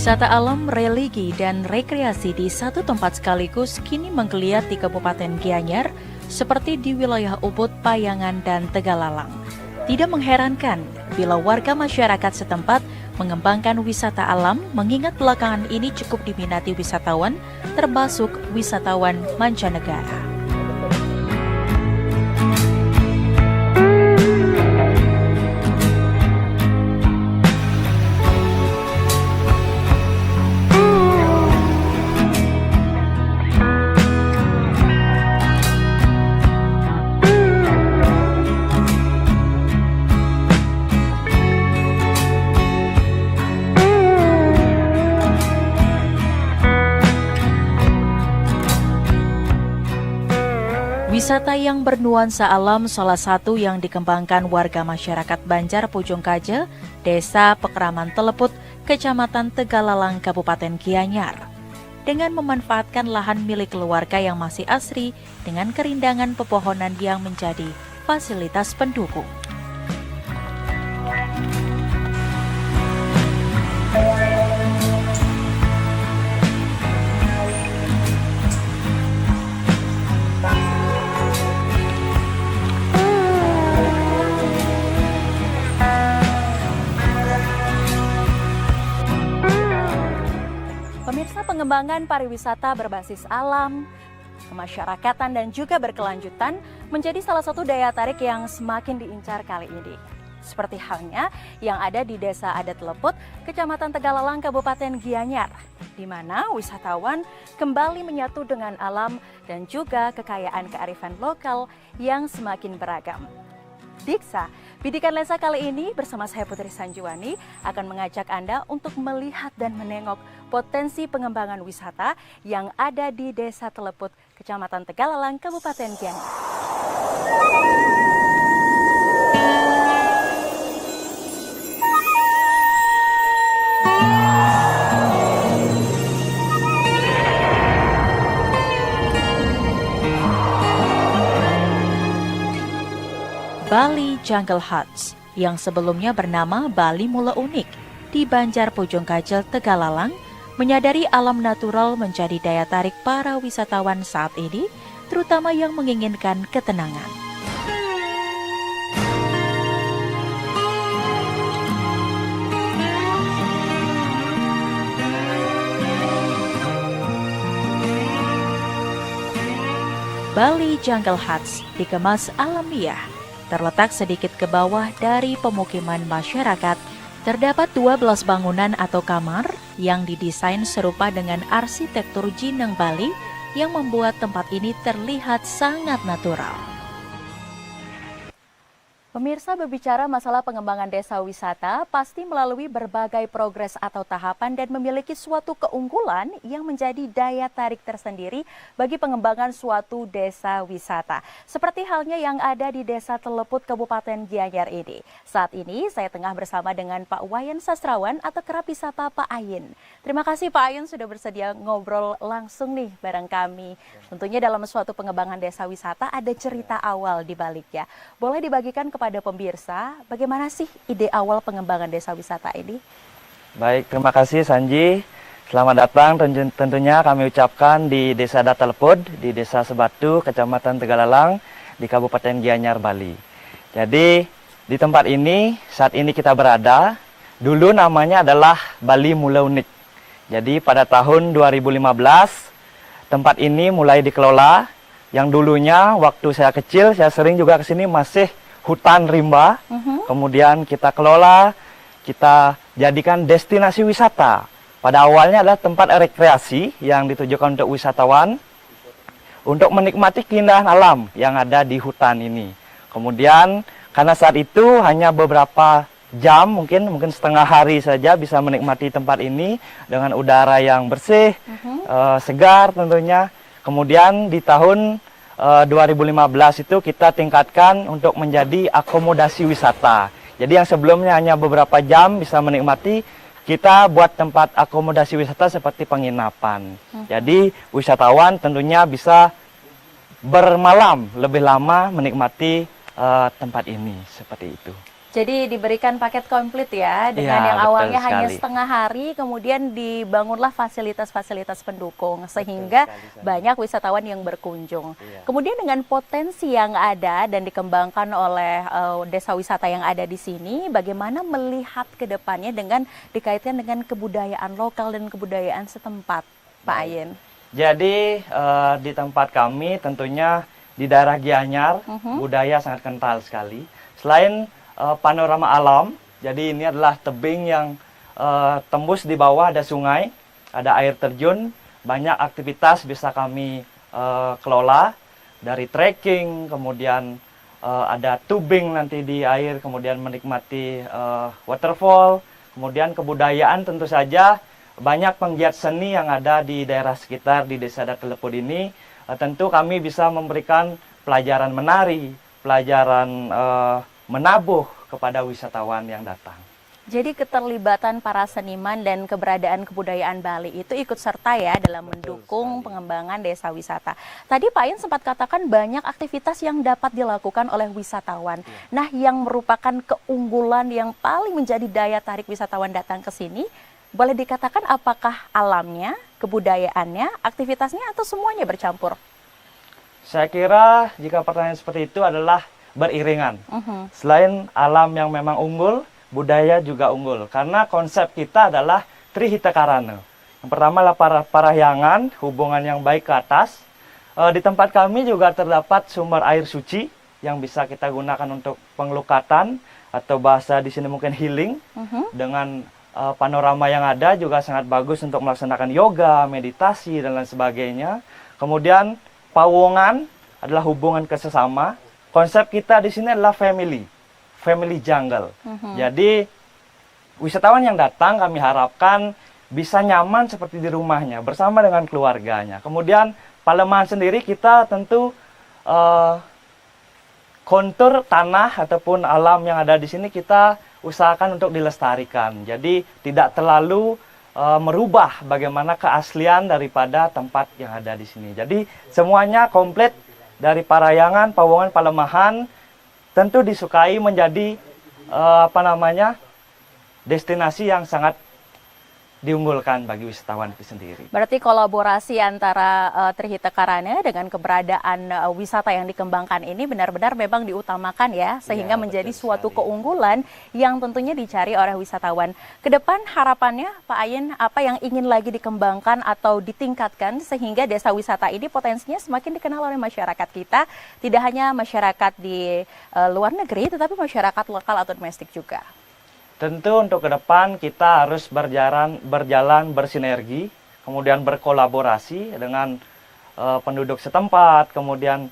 Wisata alam, religi, dan rekreasi di satu tempat sekaligus kini menggeliat di Kabupaten Gianyar seperti di wilayah Ubud, Payangan, dan Tegalalang. Tidak mengherankan bila warga masyarakat setempat mengembangkan wisata alam mengingat belakangan ini cukup diminati wisatawan, termasuk wisatawan mancanegara. Wisata yang bernuansa alam salah satu yang dikembangkan warga masyarakat Banjar Pujung Kaja, Desa Pekeraman Teleput, Kecamatan Tegalalang, Kabupaten Gianyar. Dengan memanfaatkan lahan milik keluarga yang masih asri dengan kerindangan pepohonan yang menjadi fasilitas pendukung. Pemirsa, pengembangan pariwisata berbasis alam, kemasyarakatan dan juga berkelanjutan menjadi salah satu daya tarik yang semakin diincar kali ini. Seperti halnya yang ada di Desa Adat Teleput, Kecamatan Tegalalang, Kabupaten Gianyar, di mana wisatawan kembali menyatu dengan alam dan juga kekayaan kearifan lokal yang semakin beragam. Diksa, Bidikan Lensa kali ini bersama saya Putri Sanjuani akan mengajak Anda untuk melihat dan menengok potensi pengembangan wisata yang ada di Desa Teleput, Kecamatan Tegalalang, Kabupaten Gianyar. Bali Jungle Huts yang sebelumnya bernama Bali Mula Unik di Banjar Pujung Kajel, Tegalalang, menyadari alam natural menjadi daya tarik para wisatawan saat ini, terutama yang menginginkan ketenangan. Bali Jungle Huts dikemas alamiah. Terletak sedikit ke bawah dari pemukiman masyarakat, terdapat 12 bangunan atau kamar yang didesain serupa dengan arsitektur Jineng Bali yang membuat tempat ini terlihat sangat natural. Pemirsa, berbicara masalah pengembangan desa wisata pasti melalui berbagai progres atau tahapan dan memiliki suatu keunggulan yang menjadi daya tarik tersendiri bagi pengembangan suatu desa wisata. Seperti halnya yang ada di Desa Teleput, Kabupaten Gianyar ini. Saat ini saya tengah bersama dengan Pak Wayan Sastrawan atau kerap disapa Pak Ayin. Terima kasih Pak Ayin sudah bersedia ngobrol langsung nih bareng kami. Tentunya dalam suatu pengembangan desa wisata ada cerita awal di baliknya. Boleh dibagikan kepada pemirsa, bagaimana sih ide awal pengembangan desa wisata ini? Baik, terima kasih Sanji. Selamat datang tentunya kami ucapkan di Desa Adat Teleput, di Desa Sebatu, Kecamatan Tegalalang, di Kabupaten Gianyar, Bali. Jadi di tempat ini, saat ini kita berada, dulu namanya adalah Bali Mula Unik. Jadi pada tahun 2015, tempat ini mulai dikelola. Yang dulunya waktu saya kecil, saya sering juga ke sini masih hutan rimba, kemudian kita kelola, kita jadikan destinasi wisata. Pada awalnya adalah tempat rekreasi yang ditujukan untuk wisatawan, untuk menikmati keindahan alam yang ada di hutan ini. Kemudian karena saat itu hanya beberapa jam, mungkin setengah hari saja bisa menikmati tempat ini dengan udara yang bersih, segar tentunya. Kemudian di tahun 2015 itu kita tingkatkan untuk menjadi akomodasi wisata. Jadi yang sebelumnya hanya beberapa jam bisa menikmati, kita buat tempat akomodasi wisata seperti penginapan. Jadi wisatawan tentunya bisa bermalam lebih lama menikmati tempat ini, seperti itu. Jadi diberikan paket komplit ya, dengan Iya, yang betul awalnya hanya sekali. setengah hari, kemudian dibangunlah fasilitas-fasilitas pendukung, sehingga sekali, Sandy. banyak wisatawan yang berkunjung. Iya. Kemudian dengan potensi yang ada dan dikembangkan oleh desa wisata yang ada di sini, bagaimana melihat ke depannya dengan dikaitkan dengan kebudayaan lokal dan kebudayaan setempat, Pak Ayen? Jadi di tempat kami tentunya di daerah Gianyar budaya sangat kental sekali. Selain panorama alam, jadi ini adalah tebing yang tembus di bawah ada sungai, ada air terjun, banyak aktivitas bisa kami kelola dari trekking, kemudian ada tubing nanti di air, kemudian menikmati waterfall, kemudian kebudayaan tentu saja banyak penggiat seni yang ada di daerah sekitar di Desa Adat Telepod ini. Tentu kami bisa memberikan pelajaran menari, pelajaran menabuh kepada wisatawan yang datang. Jadi keterlibatan para seniman dan keberadaan kebudayaan Bali itu ikut serta ya dalam mendukung pengembangan desa wisata. Tadi Pak Ayen sempat katakan banyak aktivitas yang dapat dilakukan oleh wisatawan. Nah, yang merupakan keunggulan yang paling menjadi daya tarik wisatawan datang ke sini, boleh dikatakan apakah alamnya, kebudayaannya, aktivitasnya, atau semuanya bercampur? Saya kira jika pertanyaan seperti itu adalah beriringan. Selain alam yang memang unggul, budaya juga unggul. Karena konsep kita adalah Trihita Karana. Yang pertama adalah parahyangan, hubungan yang baik ke atas. Di tempat kami juga terdapat sumber air suci yang bisa kita gunakan untuk pengelukatan atau bahasa di sini mungkin healing. Dengan panorama yang ada juga sangat bagus untuk melaksanakan yoga, meditasi, dan lain sebagainya. Kemudian pawongan adalah hubungan ke sesama. Konsep kita di sini adalah family jungle. Jadi wisatawan yang datang kami harapkan bisa nyaman seperti di rumahnya bersama dengan keluarganya. Kemudian Palemahan sendiri kita tentu kontur tanah ataupun alam yang ada di sini kita usahakan untuk dilestarikan. Jadi tidak terlalu merubah bagaimana keaslian daripada tempat yang ada di sini. Jadi semuanya komplit dari Parahyangan, Pawongan, Palemahan tentu disukai menjadi destinasi yang sangat diunggulkan bagi wisatawan itu sendiri. Berarti kolaborasi antara Trihita Karana dengan keberadaan wisata yang dikembangkan ini benar-benar memang diutamakan ya, sehingga menjadi suatu keunggulan yang tentunya dicari oleh wisatawan. Kedepan harapannya Pak Ayen, apa yang ingin lagi dikembangkan atau ditingkatkan sehingga desa wisata ini potensinya semakin dikenal oleh masyarakat kita, tidak hanya masyarakat di luar negeri, tetapi masyarakat lokal atau domestik juga? Tentu untuk ke depan kita harus berjalan bersinergi, kemudian berkolaborasi dengan penduduk setempat, kemudian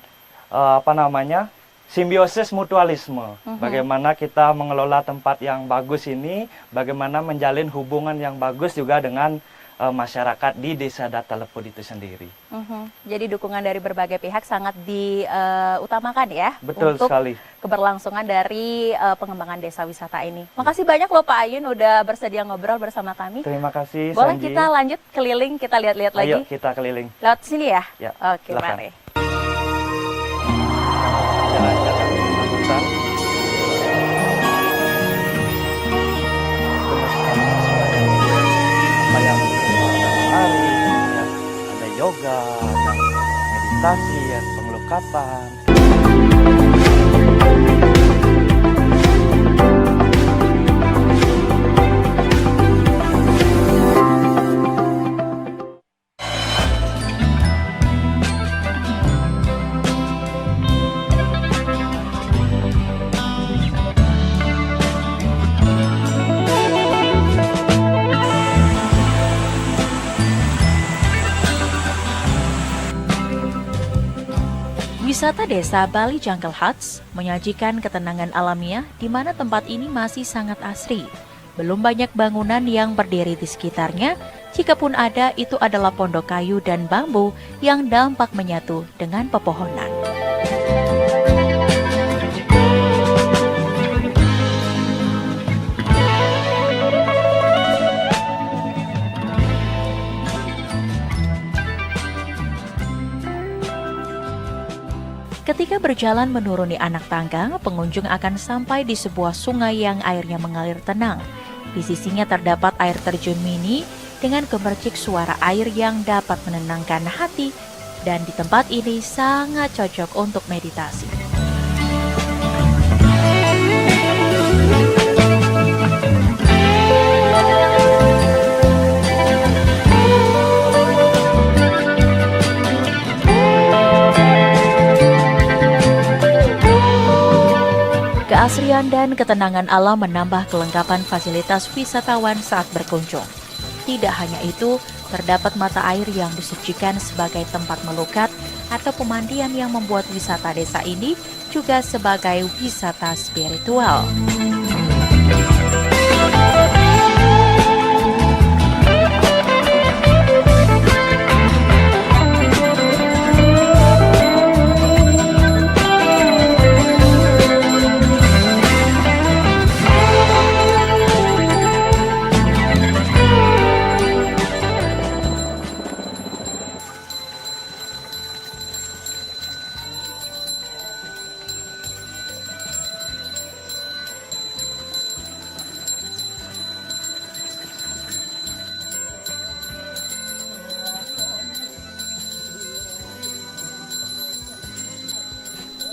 simbiosis mutualisme. Bagaimana kita mengelola tempat yang bagus ini, bagaimana menjalin hubungan yang bagus juga dengan masyarakat di Desa Adat Telepod itu sendiri. Jadi dukungan dari berbagai pihak sangat diutamakan ya. Betul untuk sekali. Keberlangsungan dari pengembangan desa wisata ini. Makasih banyak loh Pak Ayen udah bersedia ngobrol bersama kami. Terima kasih Boleh Sanji. kita lanjut keliling, kita lihat-lihat lagi? Ayo kita keliling. Lewat sini ya? Ya, Oke, silakan. mari. Jalan-jalan angkutan. Kayak hari, ada yoga, ada meditasi, ada pengelukatan. Wisata desa Bali Jungle Huts menyajikan ketenangan alamiah di mana tempat ini masih sangat asri. Belum banyak bangunan yang berdiri di sekitarnya, jikapun ada itu adalah pondok kayu dan bambu yang dampak menyatu dengan pepohonan. Ketika berjalan menuruni anak tangga, pengunjung akan sampai di sebuah sungai yang airnya mengalir tenang. Di sisinya terdapat air terjun mini dengan gemercik suara air yang dapat menenangkan hati, dan di tempat ini sangat cocok untuk meditasi. Keasrian dan ketenangan alam menambah kelengkapan fasilitas wisatawan saat berkunjung. Tidak hanya itu, terdapat mata air yang disucikan sebagai tempat melukat atau pemandian yang membuat wisata desa ini juga sebagai wisata spiritual.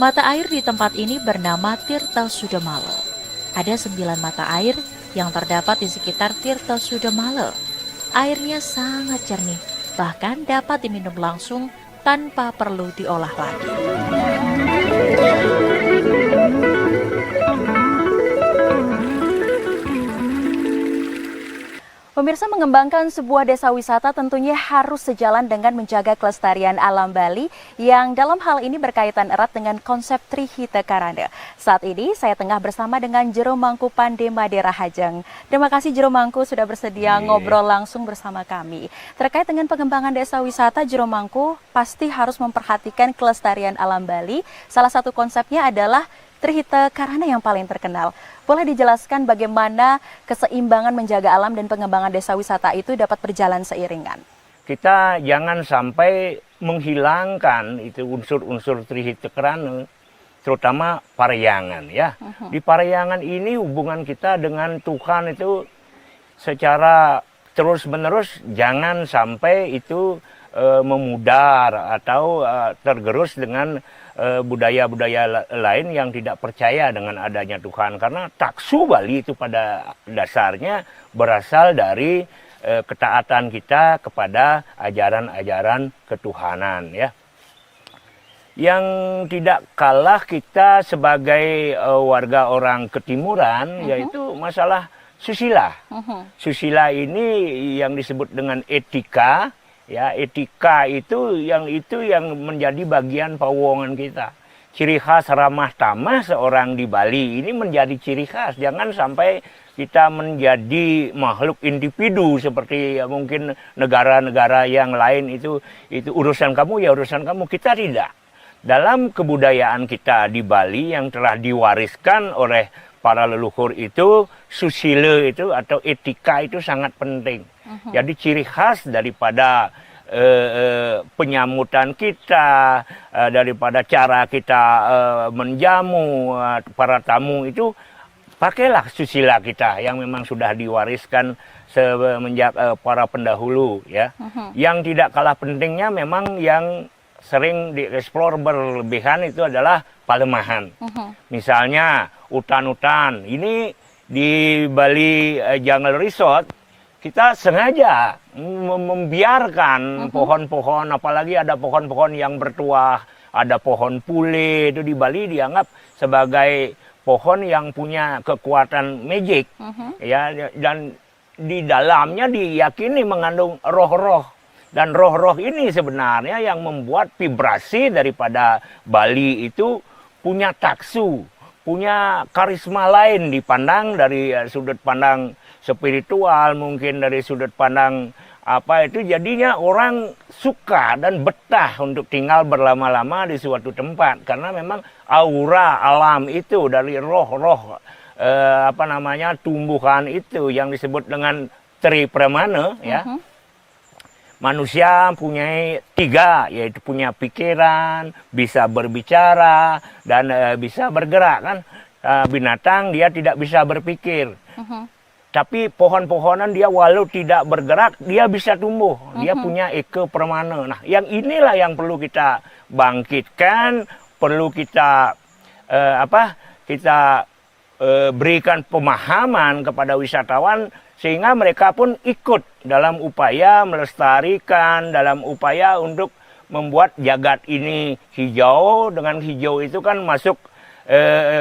Mata air di tempat ini bernama Tirta Sudamala. Ada 9 mata air yang terdapat di sekitar Tirta Sudamala. Airnya sangat jernih, bahkan dapat diminum langsung tanpa perlu diolah lagi. Pemirsa, mengembangkan sebuah desa wisata tentunya harus sejalan dengan menjaga kelestarian alam Bali yang dalam hal ini berkaitan erat dengan konsep Trihita Karana. Saat ini saya tengah bersama dengan Jero Mangku Pande Madera Hajeng. Terima kasih Jero Mangku sudah bersedia ngobrol langsung bersama kami. Terkait dengan pengembangan desa wisata, Jero Mangku pasti harus memperhatikan kelestarian alam Bali. Salah satu konsepnya adalah Trihita Karana yang paling terkenal. Boleh dijelaskan bagaimana keseimbangan menjaga alam dan pengembangan desa wisata itu dapat berjalan seiringan? Kita jangan sampai menghilangkan itu unsur-unsur Trihita Karana, terutama Parahyangan ya. Di Parahyangan ini hubungan kita dengan Tuhan itu secara terus-menerus jangan sampai itu memudar atau tergerus dengan budaya-budaya lain yang tidak percaya dengan adanya Tuhan. Karena taksu Bali itu pada dasarnya berasal dari ketaatan kita kepada ajaran-ajaran ketuhanan ya. Yang tidak kalah kita sebagai warga orang ketimuran yaitu masalah susila. Susila ini yang disebut dengan etika. Ya, etika itu yang menjadi bagian pawongan kita. Ciri khas ramah tamah seorang di Bali ini menjadi ciri khas. Jangan sampai kita menjadi makhluk individu seperti mungkin negara-negara yang lain itu urusan kamu ya urusan kamu. Kita tidak. Dalam kebudayaan kita di Bali yang telah diwariskan oleh para leluhur itu, susila itu atau etika itu sangat penting. Jadi ciri khas daripada penyambutan kita, daripada cara kita menjamu para tamu itu, pakailah susila kita yang memang sudah diwariskan semenjak para pendahulu ya. Yang tidak kalah pentingnya memang yang sering dieksplor berlebihan itu adalah palemahan. Misalnya hutan-hutan. Ini di Bali Jungle Resort kita sengaja membiarkan pohon-pohon, apalagi ada pohon-pohon yang bertuah, ada pohon pule, itu di Bali dianggap sebagai pohon yang punya kekuatan magic, ya, dan di dalamnya diyakini mengandung roh-roh, dan roh-roh ini sebenarnya yang membuat vibrasi daripada Bali itu punya taksu, punya karisma lain dipandang dari sudut pandang spiritual, mungkin dari sudut pandang apa itu, jadinya orang suka dan betah untuk tinggal berlama-lama di suatu tempat karena memang aura alam itu dari roh-roh tumbuhan itu yang disebut dengan Tri Pramana ya. manusia punya 3, yaitu punya pikiran, bisa berbicara, dan bisa bergerak kan. Binatang dia tidak bisa berpikir. Tapi pohon-pohonan dia walau tidak bergerak, dia bisa tumbuh. Dia punya eke permana. Nah, yang inilah yang perlu kita bangkitkan, perlu kita berikan pemahaman kepada wisatawan sehingga mereka pun ikut dalam upaya melestarikan, dalam upaya untuk membuat jagat ini hijau. Dengan hijau itu kan masuk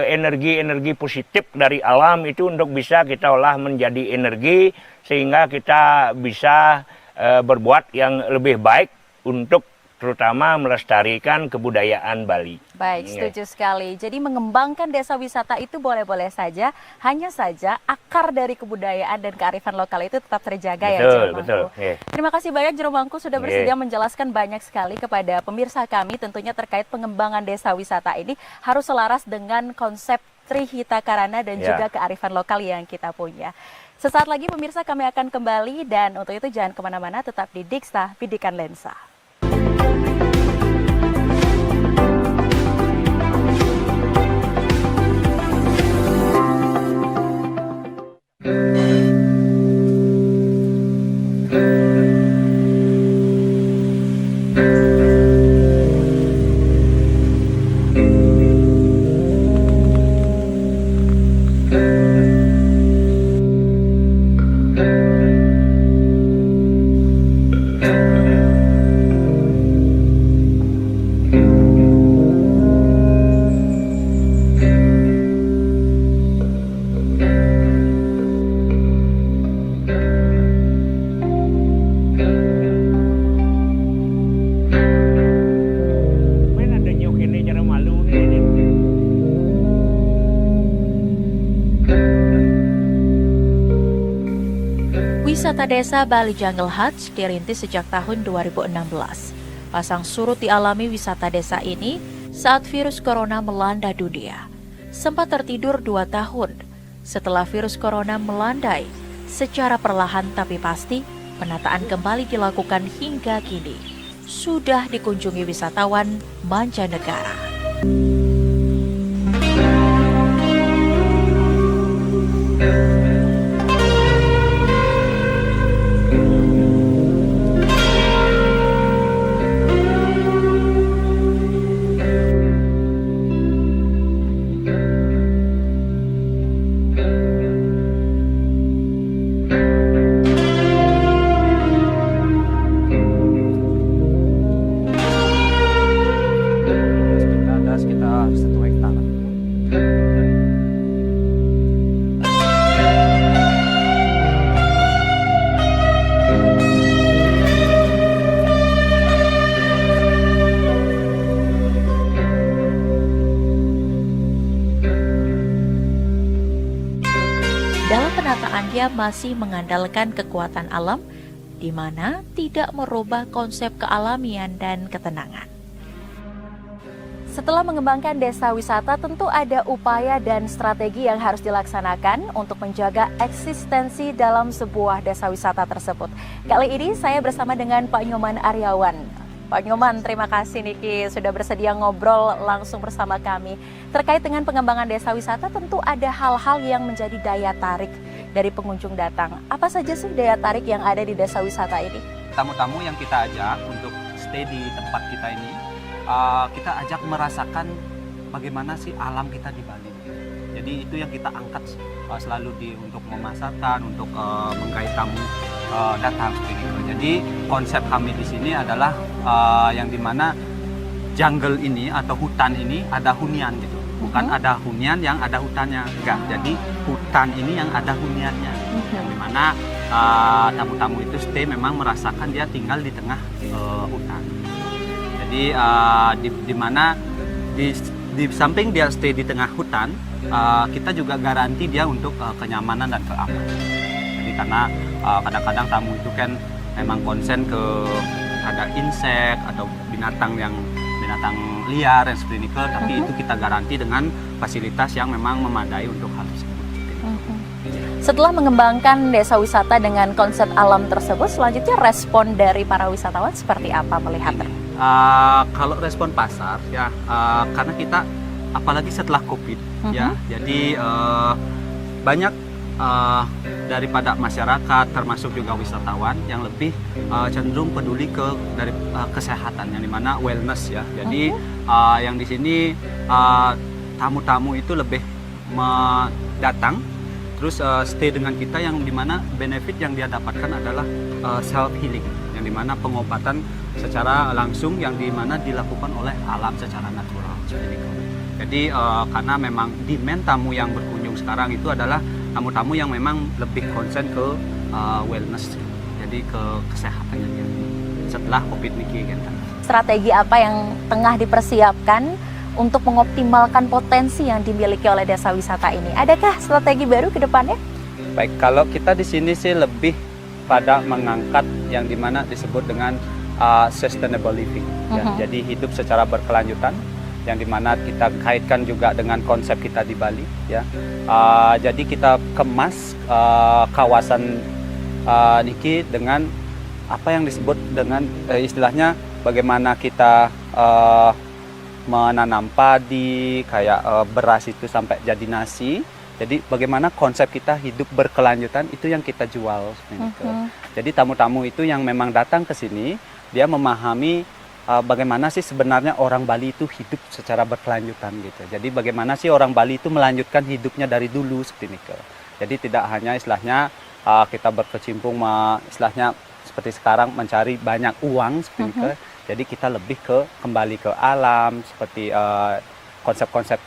energi-energi positif dari alam itu untuk bisa kita olah menjadi energi sehingga kita bisa berbuat yang lebih baik untuk terutama melestarikan kebudayaan Bali. Baik, setuju sekali. Jadi mengembangkan desa wisata itu boleh-boleh saja, hanya saja akar dari kebudayaan dan kearifan lokal itu tetap terjaga. Betul, ya Jero Mangku. betul. Terima kasih banyak Jero Mangku sudah bersedia menjelaskan banyak sekali kepada pemirsa kami tentunya terkait pengembangan desa wisata ini harus selaras dengan konsep Trihita Karana dan juga kearifan lokal yang kita punya. Sesaat lagi pemirsa kami akan kembali dan untuk itu jangan kemana-mana, tetap di Diksta Bidikan Lensa. Wisata desa Bali Jungle Huts dirintis sejak tahun 2016. Pasang surut dialami wisata desa ini saat virus corona melanda dunia. Sempat tertidur 2 tahun. Setelah virus corona melandai, secara perlahan tapi pasti, penataan kembali dilakukan hingga kini. Sudah dikunjungi wisatawan mancanegara. Ada sekitar 1 hektar. Dalam penataannya masih mengandalkan kekuatan alam, di mana tidak merubah konsep kealamian dan ketenangan. Setelah mengembangkan desa wisata, tentu ada upaya dan strategi yang harus dilaksanakan untuk menjaga eksistensi dalam sebuah desa wisata tersebut. Kali ini saya bersama dengan Pak Nyoman Aryawan. Pak Nyoman, terima kasih Niki sudah bersedia ngobrol langsung bersama kami. Terkait dengan pengembangan desa wisata, tentu ada hal-hal yang menjadi daya tarik dari pengunjung datang. Apa saja sih daya tarik yang ada di desa wisata ini? Tamu-tamu yang kita ajak untuk stay di tempat kita ini, kita ajak merasakan bagaimana sih alam kita di Bali. Jadi itu yang kita angkat selalu untuk memasarkan, untuk menggait tamu datang seperti itu. Jadi konsep kami di sini adalah yang dimana jungle ini atau hutan ini ada hunian gitu. Bukan ada hunian yang ada hutannya, enggak. Jadi hutan ini yang ada huniannya. Yang dimana tamu-tamu itu stay memang merasakan dia tinggal di tengah hutan. Jadi di mana di samping dia stay di tengah hutan, kita juga garanti dia untuk kenyamanan dan keamanan. Jadi karena kadang-kadang tamu itu kan memang konsen ke ada insek atau binatang liar yang seperti ini, tapi itu kita garanti dengan fasilitas yang memang memadai untuk hal tersebut. Setelah mengembangkan desa wisata dengan konsep alam tersebut, selanjutnya respon dari para wisatawan seperti apa melihatnya? Kalau respon pasar ya, karena kita apalagi setelah COVID ya, jadi banyak daripada masyarakat termasuk juga wisatawan yang lebih cenderung peduli dari kesehatan, yang dimana wellness ya. Jadi yang di sini tamu-tamu itu lebih datang terus stay dengan kita, yang dimana benefit yang dia dapatkan adalah self healing, yang dimana pengobatan secara langsung yang dimana dilakukan oleh alam secara natural. Jadi karena memang demand tamu yang berkunjung sekarang itu adalah tamu-tamu yang memang lebih konsen ke wellness, jadi ke kesehatannya dia setelah COVID ini. Strategi apa yang tengah dipersiapkan untuk mengoptimalkan potensi yang dimiliki oleh desa wisata ini? Adakah strategi baru ke depannya? Baik, kalau kita di sini sih lebih pada mengangkat yang dimana disebut dengan sustainable living. Ya. Jadi hidup secara berkelanjutan, yang dimana kita kaitkan juga dengan konsep kita di Bali. Ya. Jadi kita kemas kawasan Niki dengan apa yang disebut dengan istilahnya bagaimana kita menanam padi, kayak beras itu sampai jadi nasi. Jadi bagaimana konsep kita hidup berkelanjutan itu yang kita jual. Jadi tamu-tamu itu yang memang datang ke sini, dia memahami bagaimana sih sebenarnya orang Bali itu hidup secara berkelanjutan gitu. Jadi bagaimana sih orang Bali itu melanjutkan hidupnya dari dulu seperti ini. Jadi tidak hanya istilahnya kita berkecimpung istilahnya seperti sekarang mencari banyak uang seperti ini. Jadi kita lebih kembali ke alam seperti konsep-konsep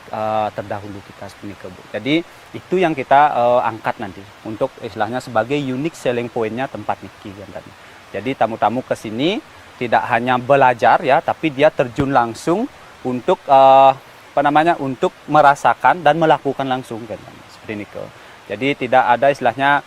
terdahulu kita seperti itu. Jadi itu yang kita angkat nanti untuk istilahnya sebagai unique selling point-nya tempat Niki kan. Jadi tamu-tamu ke sini tidak hanya belajar ya, tapi dia terjun langsung untuk untuk merasakan dan melakukan langsung kan seperti itu. Jadi tidak ada istilahnya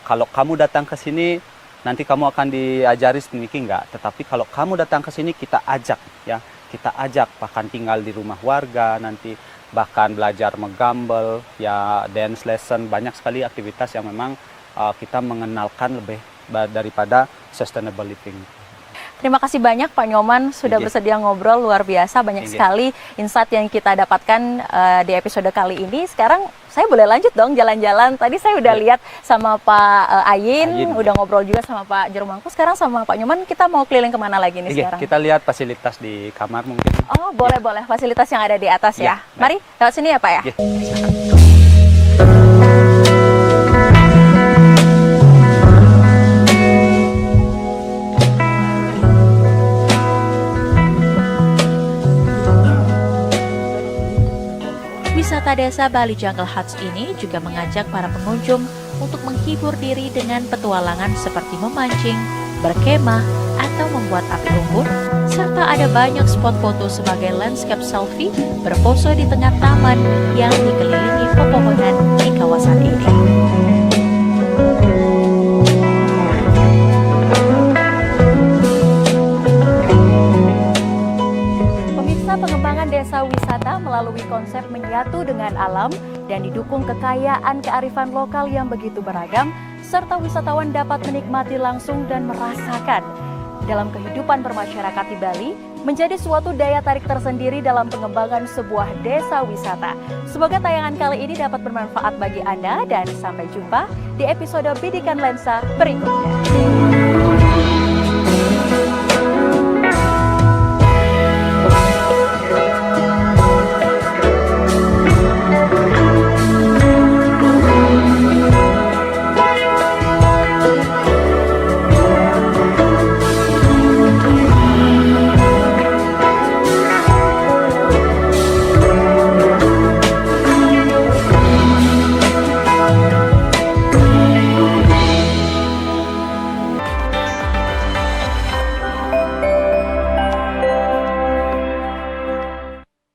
kalau kamu datang ke sini nanti kamu akan diajari sedikit enggak, tetapi kalau kamu datang ke sini kita ajak ya, kita ajak bahkan tinggal di rumah warga, nanti bahkan belajar menggambel ya, dance lesson, banyak sekali aktivitas yang memang kita mengenalkan lebih daripada sustainable living. Terima kasih banyak Pak Nyoman sudah bersedia ngobrol, luar biasa, banyak sekali insight yang kita dapatkan di episode kali ini. Sekarang saya boleh lanjut dong jalan-jalan. Tadi saya udah lihat sama Pak Ayin, udah ngobrol juga sama Pak Jerumangku. Sekarang sama Pak Nyoman kita mau keliling kemana lagi nih sekarang? Kita lihat fasilitas di kamar mungkin. Oh boleh, fasilitas yang ada di atas ya. Mari lewat sini ya Pak ya. Wisata desa Bali Jungle Huts ini juga mengajak para pengunjung untuk menghibur diri dengan petualangan seperti memancing, berkemah, atau membuat api unggun, serta ada banyak spot foto sebagai landscape selfie berpose di tengah taman yang dikelilingi pepohonan di kawasan ini. Pengembangan desa wisata melalui konsep menyatu dengan alam dan didukung kekayaan kearifan lokal yang begitu beragam, serta wisatawan dapat menikmati langsung dan merasakan dalam kehidupan bermasyarakat di Bali menjadi suatu daya tarik tersendiri dalam pengembangan sebuah desa wisata. Semoga tayangan kali ini dapat bermanfaat bagi Anda dan sampai jumpa di episode Bidikan Lensa berikutnya.